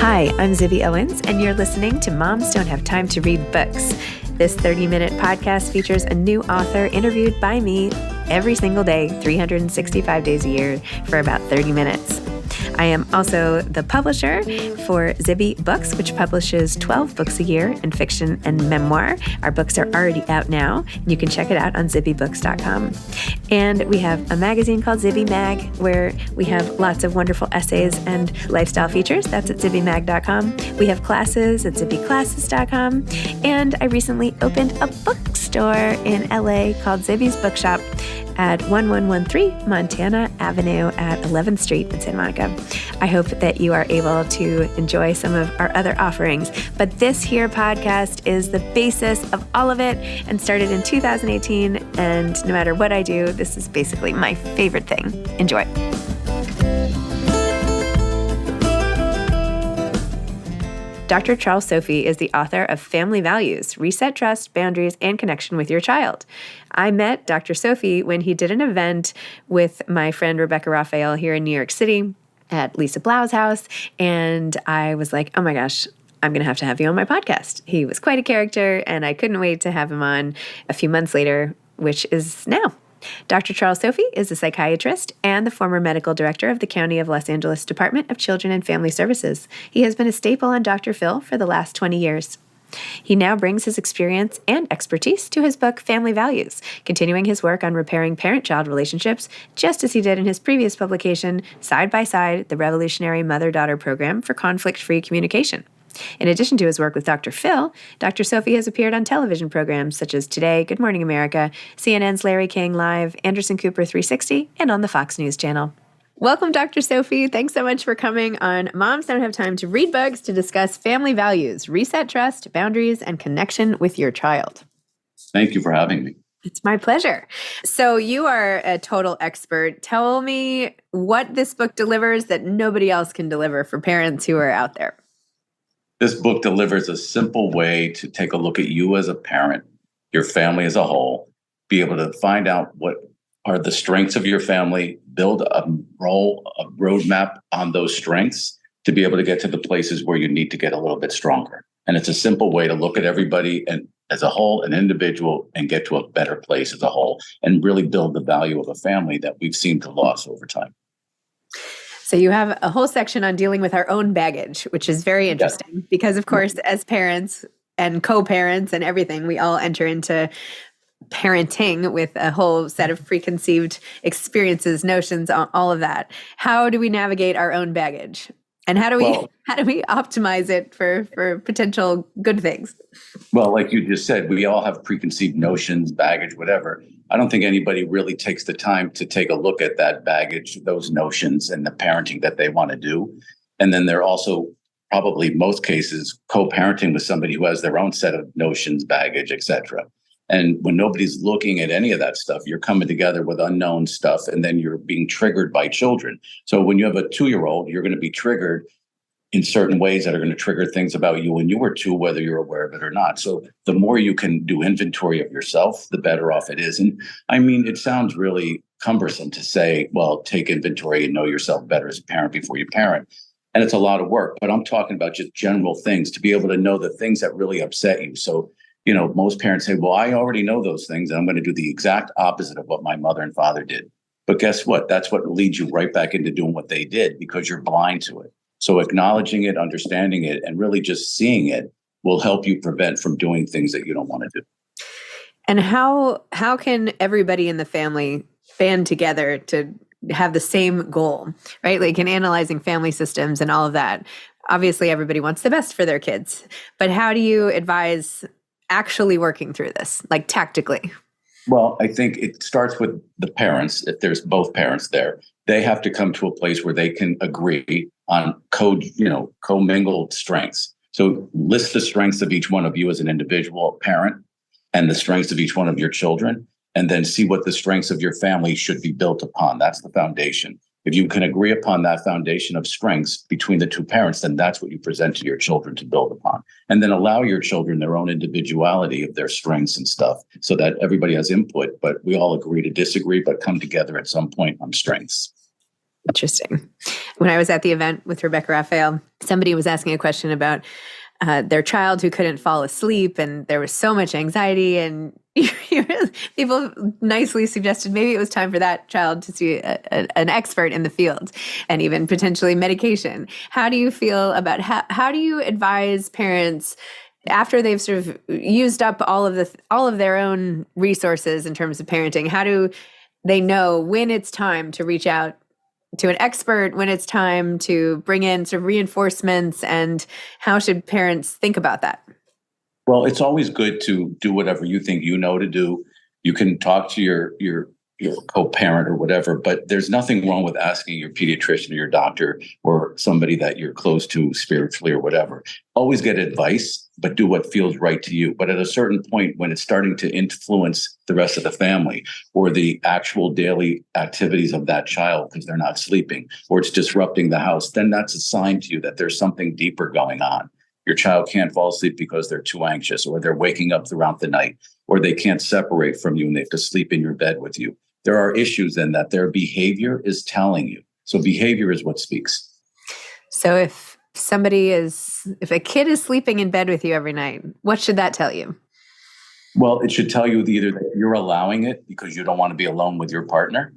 Hi, I'm Zibby Owens, and you're listening to Moms Don't Have Time to Read Books. This 30-minute podcast features a new author interviewed by me every single day, 365 days a year, for about 30 minutes. I am also the publisher for Zibby Books, which publishes 12 books a year in fiction and memoir. Our books are already out now. You can check it out on zibbybooks.com. And we have a magazine called Zibby Mag, where we have lots of wonderful essays and lifestyle features. That's at zibbymag.com. We have classes at zibbyclasses.com. And I recently opened a bookstore in LA called Zibby's Bookshop at 1113 Montana Avenue at 11th Street in Santa Monica. I hope that you are able to enjoy some of our other offerings. But this here podcast is the basis of all of it and started in 2018. And no matter what I do, this is basically my favorite thing. Enjoy. Dr. Charles Sophy is the author of Family Values, Reset Trust, Boundaries, and Connection with Your Child. I met Dr. Sophy when he did an event with my friend Rebecca Raphael here in New York City at Lisa Blau's house, and I was like, oh my gosh, I'm going to have you on my podcast. He was quite a character, and I couldn't wait to have him on a few months later, which is now. Dr. Charles Sophy is a psychiatrist and the former medical director of the County of Los Angeles Department of Children and Family Services. He has been a staple on Dr. Phil for the last 20 years. He now brings his experience and expertise to his book, Family Values, continuing his work on repairing parent-child relationships, just as he did in his previous publication, Side by Side, the Revolutionary Mother-Daughter Program for Conflict-Free Communication. In addition to his work with Dr. Phil, Dr. Sophy has appeared on television programs such as Today, Good Morning America, CNN's Larry King Live, Anderson Cooper 360, and on the Fox News Channel. Welcome, Dr. Sophy. Thanks so much for coming on Moms Don't Have Time to Read Books to discuss family values, reset trust, boundaries, and connection with your child. Thank you for having me. It's my pleasure. So you are a total expert. Tell me what this book delivers that nobody else can deliver for parents who are out there. This book delivers a simple way to take a look at you as a parent, your family as a whole, be able to find out what are the strengths of your family, build a roadmap on those strengths to be able to get to the places where you need to get a little bit stronger. And it's a simple way to look at everybody and as a whole, an individual, and get to a better place as a whole, and really build the value of a family that we've seemed to lose over time. So you have a whole section on dealing with our own baggage, which is very interesting because, of course, as parents and co-parents and everything, we all enter into parenting with a whole set of preconceived experiences, notions, all of that. How do we navigate our own baggage? And how do we optimize it for potential good things? Well, like you just said, we all have preconceived notions, baggage, whatever. I don't think anybody really takes the time to take a look at that baggage, those notions, and the parenting that they want to do. And then they're also probably most cases co-parenting with somebody who has their own set of notions, baggage, etc. And when nobody's looking at any of that stuff, you're coming together with unknown stuff, and then you're being triggered by children. So when you have a 2-year-old, you're going to be triggered in certain ways that are going to trigger things about you when you were 2, whether you're aware of it or not. So the more you can do inventory of yourself, the better off it is. And I mean, it sounds really cumbersome to say, well, take inventory and know yourself better as a parent before you parent. And it's a lot of work, but I'm talking about just general things to be able to know the things that really upset you. So most parents say, well, I already know those things, and I'm going to do the exact opposite of what my mother and father did. But guess what? That's what leads you right back into doing what they did because you're blind to it. So acknowledging it, understanding it, and really just seeing it will help you prevent from doing things that you don't want to do. And how can everybody in the family band together to have the same goal, right? Like in analyzing family systems and all of that, obviously everybody wants the best for their kids. But how do you advise actually working through this, like tactically? Well, I think it starts with the parents. If there's both parents there, they have to come to a place where they can agree on commingled strengths. So list the strengths of each one of you as an individual parent and the strengths of each one of your children, and then see what the strengths of your family should be built upon. That's the foundation. If you can agree upon that foundation of strengths between the two parents, then that's what you present to your children to build upon. And then allow your children their own individuality of their strengths and stuff so that everybody has input, but we all agree to disagree, but come together at some point on strengths. Interesting. When I was at the event with Rebecca Raphael, somebody was asking a question about their child who couldn't fall asleep, and there was so much anxiety. And people nicely suggested maybe it was time for that child to see an expert in the field, and even potentially medication. How do you feel about how do you advise parents after they've sort of used up all of their own resources in terms of parenting? How do they know when it's time to reach out to an expert, when it's time to bring in sort of reinforcements, and how should parents think about that? Well, it's always good to do whatever you think you know to do. You can talk to your co-parent or whatever, but there's nothing wrong with asking your pediatrician or your doctor or somebody that you're close to spiritually or whatever. Always get advice, but do what feels right to you. But at a certain point, when it's starting to influence the rest of the family or the actual daily activities of that child because they're not sleeping, or it's disrupting the house, then that's a sign to you that there's something deeper going on. Your child can't fall asleep because they're too anxious, or they're waking up throughout the night, or they can't separate from you and they have to sleep in your bed with you. There are issues in that their behavior is telling you. So behavior is what speaks. So if a kid is sleeping in bed with you every night, what should that tell you? Well, it should tell you either that you're allowing it because you don't want to be alone with your partner,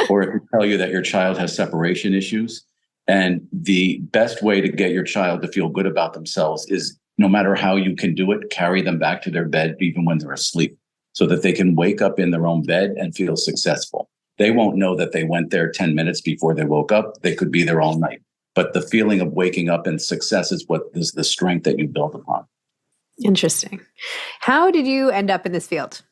or it could tell you that your child has separation issues. And the best way to get your child to feel good about themselves is, no matter how you can do it, carry them back to their bed even when they're asleep, so that they can wake up in their own bed and feel successful. They won't know that they went there 10 minutes before they woke up. They could be there all night. But the feeling of waking up and success is what is the strength that you build upon. Interesting. How did you end up in this field?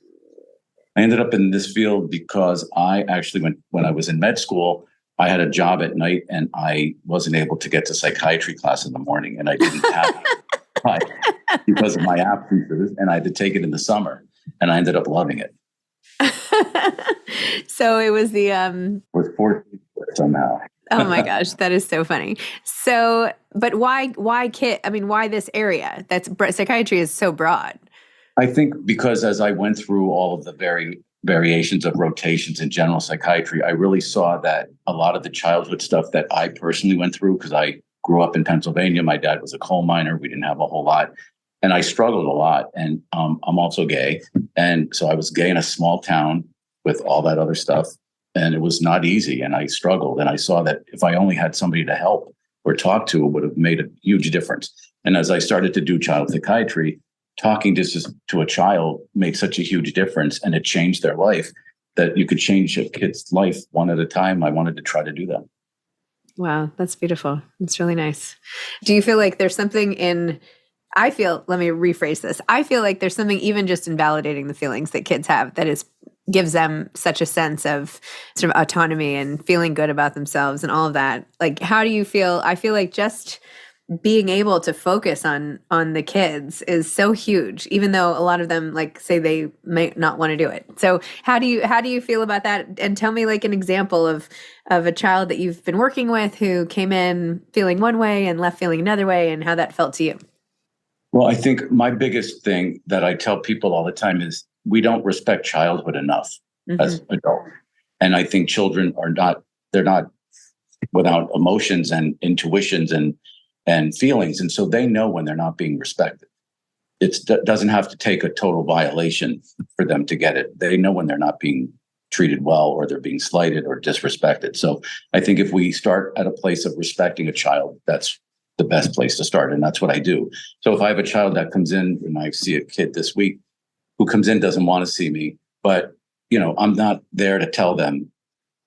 I ended up in this field because I actually when I was in med school, I had a job at night and I wasn't able to get to psychiatry class in the morning, and I didn't have it because of my absences, and I had to take it in the summer, and I ended up loving it. So it was Was fortunate somehow. Oh my gosh, that is so funny. So, but why kid? I mean, why this area? Psychiatry is so broad. I think because as I went through all of the variations of rotations in general psychiatry, I really saw that a lot of the childhood stuff that I personally went through, because I grew up in Pennsylvania. My dad was a coal miner. We didn't have a whole lot. And I struggled a lot. And I'm also gay. And so I was gay in a small town with all that other stuff. And it was not easy. And I struggled. And I saw that if I only had somebody to help or talk to, it would have made a huge difference. And as I started to do child psychiatry, talking to a child made such a huge difference, and it changed their life, that you could change a kid's life one at a time. I wanted to try to do that. Wow, that's beautiful. It's really nice. Do you feel like there's something let me rephrase this. I feel like there's something even just in validating the feelings that kids have that gives them such a sense of sort of autonomy and feeling good about themselves and all of that. Like, how do you feel? I feel like just being able to focus on the kids is so huge, even though a lot of them say they may not want to do it. So how do you feel about that? And tell me an example of a child that you've been working with who came in feeling one way and left feeling another way, and how that felt to you. Well, I think my biggest thing that I tell people all the time is we don't respect childhood enough as adults. And I think children they're not without emotions and intuitions and feelings. And so they know when they're not being respected. It doesn't have to take a total violation for them to get it. They know when they're not being treated well, or they're being slighted or disrespected. So I think if we start at a place of respecting a child, that's the best place to start. And that's what I do. So if I have a child that comes in, and I see a kid this week who comes in, doesn't want to see me, but I'm not there to tell them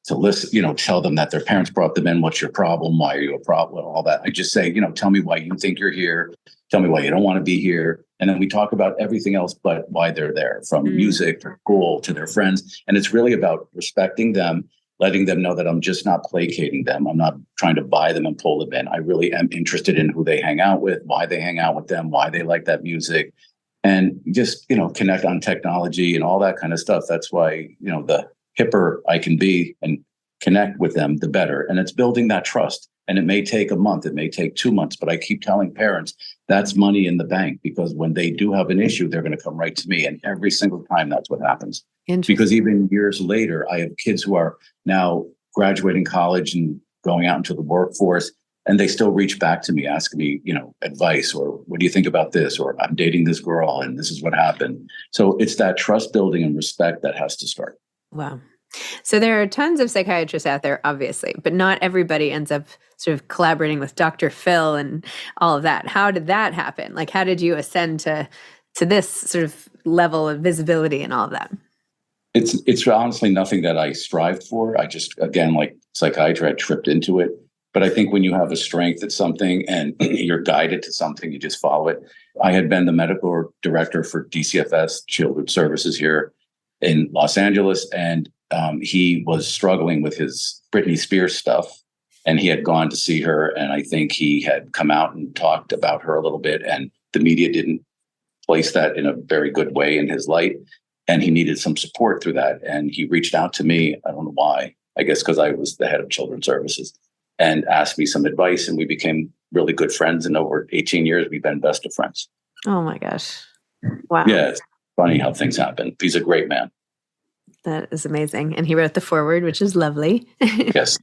to listen, tell them that their parents brought them in. What's your problem? Why are you a problem? All that. I just say, tell me why you think you're here. Tell me why you don't want to be here. And then we talk about everything else but why they're there, from music to school to their friends. And it's really about respecting them, letting them know that I'm just not placating them. I'm not trying to buy them and pull them in. I really am interested in who they hang out with, why they hang out with them, why they like that music, and just, connect on technology and all that kind of stuff. That's why, the hipper I can be and connect with them, the better. And it's building that trust. And it may take a month, it may take 2 months, but I keep telling parents that's money in the bank, because when they do have an issue, they're going to come right to me. And every single time that's what happens. Interesting. Because even years later, I have kids who are now graduating college and going out into the workforce, and they still reach back to me, asking me, advice, or what do you think about this? Or I'm dating this girl and this is what happened. So it's that trust building and respect that has to start. Wow. So there are tons of psychiatrists out there, obviously, but not everybody ends up sort of collaborating with Dr. Phil and all of that. How did that happen? Like, how did you ascend to this sort of level of visibility and all of that? It's honestly nothing that I strived for. I just, again, like psychiatry, I tripped into it. But I think when you have a strength at something and you're guided to something, you just follow it. I had been the medical director for DCFS Children's Services here in Los Angeles, and he was struggling with his Britney Spears stuff. And he had gone to see her, and I think he had come out and talked about her a little bit, and the media didn't place that in a very good way in his light. And he needed some support through that. And he reached out to me. I don't know why. I guess because I was the head of Children's Services, and asked me some advice. And we became really good friends. And over 18 years, we've been best of friends. Oh, my gosh. Wow. Yeah, it's funny how things happen. He's a great man. That is amazing. And he wrote the foreword, which is lovely. Yes.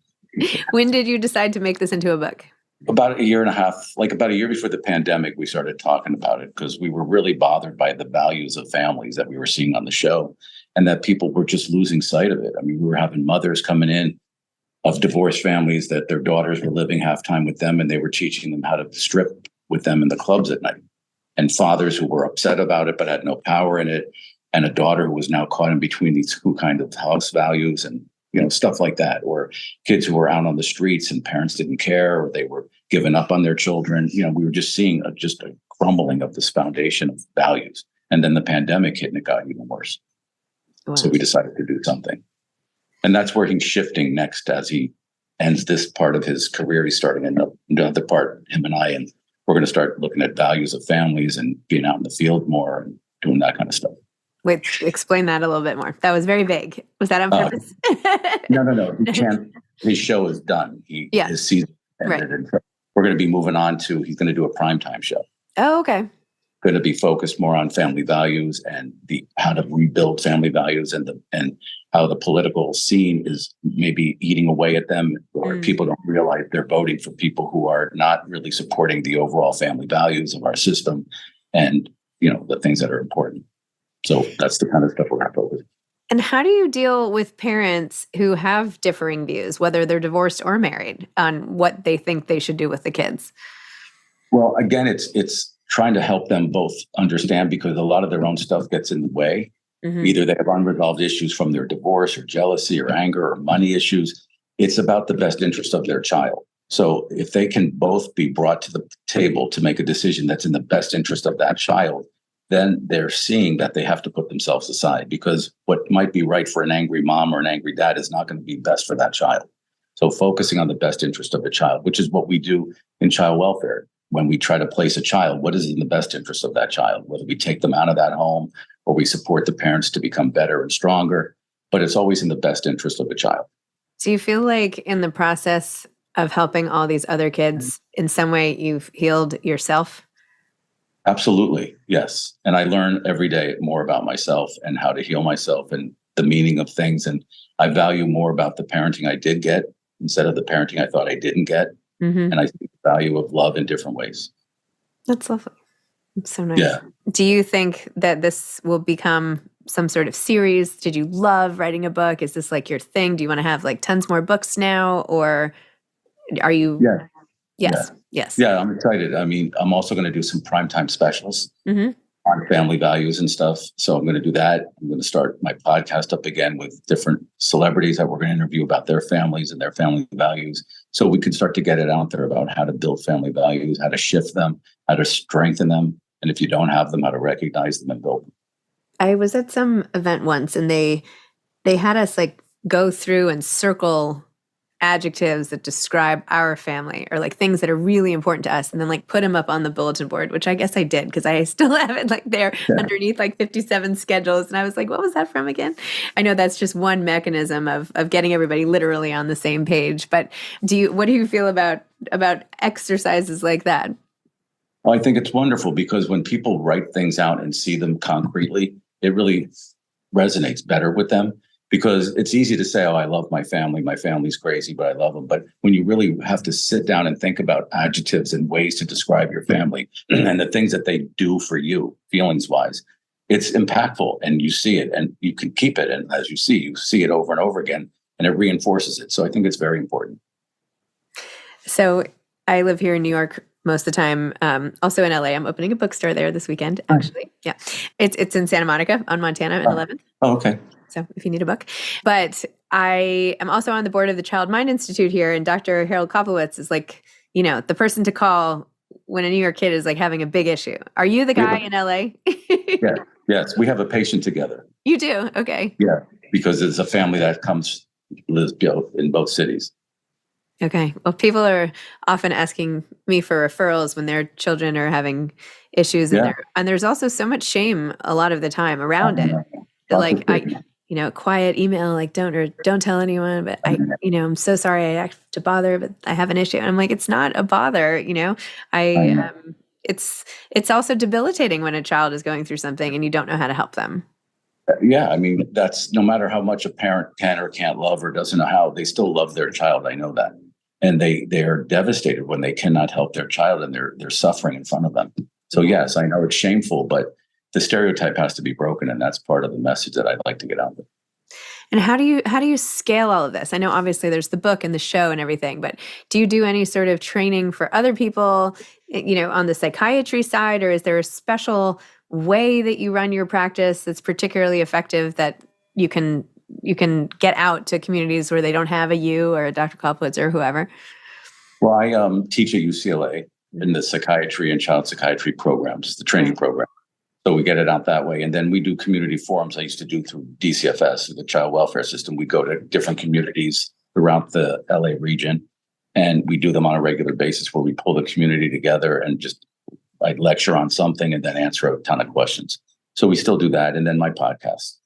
When did you decide to make this into a book? About a year and a half, like about a year before the pandemic, we started talking about it because we were really bothered by the values of families that we were seeing on the show, and that people were just losing sight of it. I mean, we were having mothers coming in of divorced families that their daughters were living half time with them, and they were teaching them how to strip with them in the clubs at night. And fathers who were upset about it but had no power in it, and a daughter who was now caught in between these two kind of house values and stuff like that, or kids who were out on the streets and parents didn't care, or they were giving up on their children. We were just seeing just a crumbling of this foundation of values. And then the pandemic hit and it got even worse. Wow. So we decided to do something. And that's where he's shifting next as he ends this part of his career. He's starting another part, him and I, and we're going to start looking at values of families and being out in the field more and doing that kind of stuff. Wait, explain that a little bit more. That was very vague. Was that on purpose? No. He can't. His show is done. His season ended. Right. And we're going to be moving on to, he's going to do a primetime show. Oh, okay. Going to be focused more on family values and how to rebuild family values and how the political scene is maybe eating away at them, or people don't realize they're voting for people who are not really supporting the overall family values of our system and, the things that are important. So that's the kind of stuff we're going to focus on. And how do you deal with parents who have differing views, whether they're divorced or married, on what they think they should do with the kids? Well, again, it's trying to help them both understand, because a lot of their own stuff gets in the way. Mm-hmm. Either they have unresolved issues from their divorce or jealousy or anger or money issues. It's about the best interest of their child. So if they can both be brought to the table to make a decision that's in the best interest of that child, then they're seeing that they have to put themselves aside, because what might be right for an angry mom or an angry dad is not going to be best for that child. So focusing on the best interest of the child, which is what we do in child welfare. When we try to place a child, what is in the best interest of that child? Whether we take them out of that home or we support the parents to become better and stronger, but it's always in the best interest of the child. Do you feel like in the process of helping all these other kids, in some way you've healed yourself? Absolutely, yes. And I learn every day more about myself and how to heal myself and the meaning of things. And I value more about the parenting I did get instead of the parenting I thought I didn't get. Mm-hmm. And I see the value of love in different ways. That's lovely. It's so nice. Yeah. Do you think that this will become some sort of series? Did you love writing a book? Is this like your thing? Do you want to have like tons more books now? Or are you... Yeah. Yes. Yes. Yeah, I'm excited. I mean, I'm also going to do some primetime specials on family values and stuff. So I'm going to do that. I'm going to start my podcast up again with different celebrities that we're going to interview about their families and their family values. So we can start to get it out there about how to build family values, how to shift them, how to strengthen them. And if you don't have them, how to recognize them and build them. I was at some event once and they had us like go through and circle adjectives that describe our family, or like things that are really important to us, and then like put them up on the bulletin board, which I guess I did because I still have it like there underneath like 57 schedules. And I was like, what was that from again? I know that's just one mechanism of getting everybody literally on the same page. But what do you feel about exercises like that? Well, I think it's wonderful because when people write things out and see them concretely, it really resonates better with them. Because it's easy to say, oh, I love my family. My family's crazy, but I love them. But when you really have to sit down and think about adjectives and ways to describe your family and the things that they do for you, feelings wise, it's impactful and you see it and you can keep it. And as you see it over and over again and it reinforces it. So I think it's very important. So I live here in New York most of the time. Also in LA. I'm opening a bookstore there this weekend, actually. Yeah. It's in Santa Monica on Montana and 11th. Oh, okay. So if you need a book. But I am also on the board of the Child Mind Institute here, and Dr. Harold Koplowitz is like, the person to call when a New York kid is like having a big issue. Are you the guy in LA? Yeah. Yes. We have a patient together. You do? Okay. Yeah. Because it's a family that lives in both cities. Okay. Well, people are often asking me for referrals when their children are having issues. Yeah. And there's also so much shame a lot of the time around it. Like quiet email, like don't tell anyone, but I'm so sorry I have to bother, but I have an issue. And I'm like, it's not a bother, it's also debilitating when a child is going through something and you don't know how to help them. Yeah. I mean, that's no matter how much a parent can or can't love or doesn't know how, they still love their child. I know that. And they are devastated when they cannot help their child and they're suffering in front of them. So yes, I know it's shameful, but the stereotype has to be broken, and that's part of the message that I'd like to get out there. And how do you scale all of this? I know obviously there's the book and the show and everything, but do you do any sort of training for other people, on the psychiatry side, or is there a special way that you run your practice that's particularly effective that you can get out to communities where they don't have a you or a Dr. Koplowitz or whoever? Well, I teach at UCLA in the psychiatry and child psychiatry programs, the training program. So we get it out that way. And then we do community forums. I used to do through DCFS, the child welfare system. We go to different communities throughout the LA region, and we do them on a regular basis where we pull the community together and just like lecture on something and then answer a ton of questions. So we still do that. And then my podcast.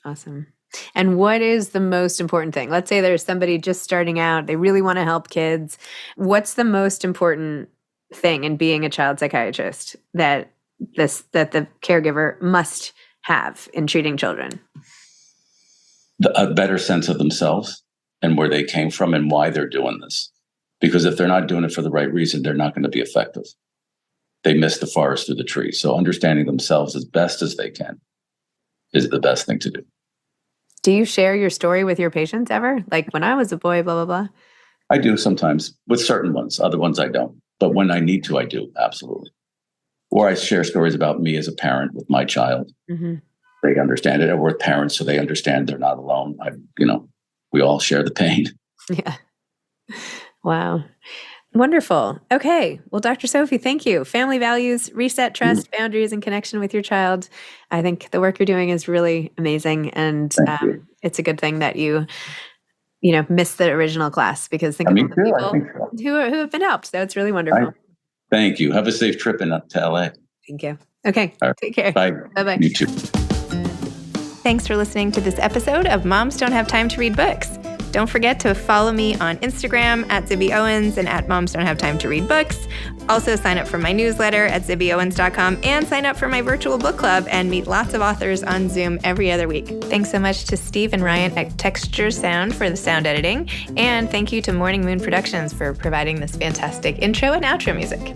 Awesome. And what is the most important thing? Let's say there's somebody just starting out. They really want to help kids. What's the most important thing in being a child psychiatrist that the caregiver must have in treating children? A better sense of themselves and where they came from and why they're doing this. Because if they're not doing it for the right reason, they're not going to be effective. They miss the forest through the trees. So understanding themselves as best as they can is the best thing to do. Do you share your story with your patients ever? Like, when I was a boy, blah, blah, blah? I do sometimes with certain ones. Other ones I don't. But when I need to, I do. Absolutely. Or I share stories about me as a parent with my child. Mm-hmm. They understand it. Or with parents, so they understand they're not alone. We all share the pain. Yeah. Wow. Wonderful. Okay. Well, Dr. Sophy, thank you. Family values, reset, trust, boundaries, and connection with your child. I think the work you're doing is really amazing. And it's a good thing that you missed the original class, because think of all the people who have been helped. So it's really wonderful. Thank you. Have a safe trip to LA. Thank you. Okay. Right. Take care. Bye. Bye-bye. You too. Thanks for listening to this episode of Moms Don't Have Time to Read Books. Don't forget to follow me on Instagram at Zibby Owens and at Moms Don't Have Time to Read Books. Also sign up for my newsletter at zibbyowens.com and sign up for my virtual book club and meet lots of authors on Zoom every other week. Thanks so much to Steve and Ryan at Texture Sound for the sound editing. And thank you to Morning Moon Productions for providing this fantastic intro and outro music.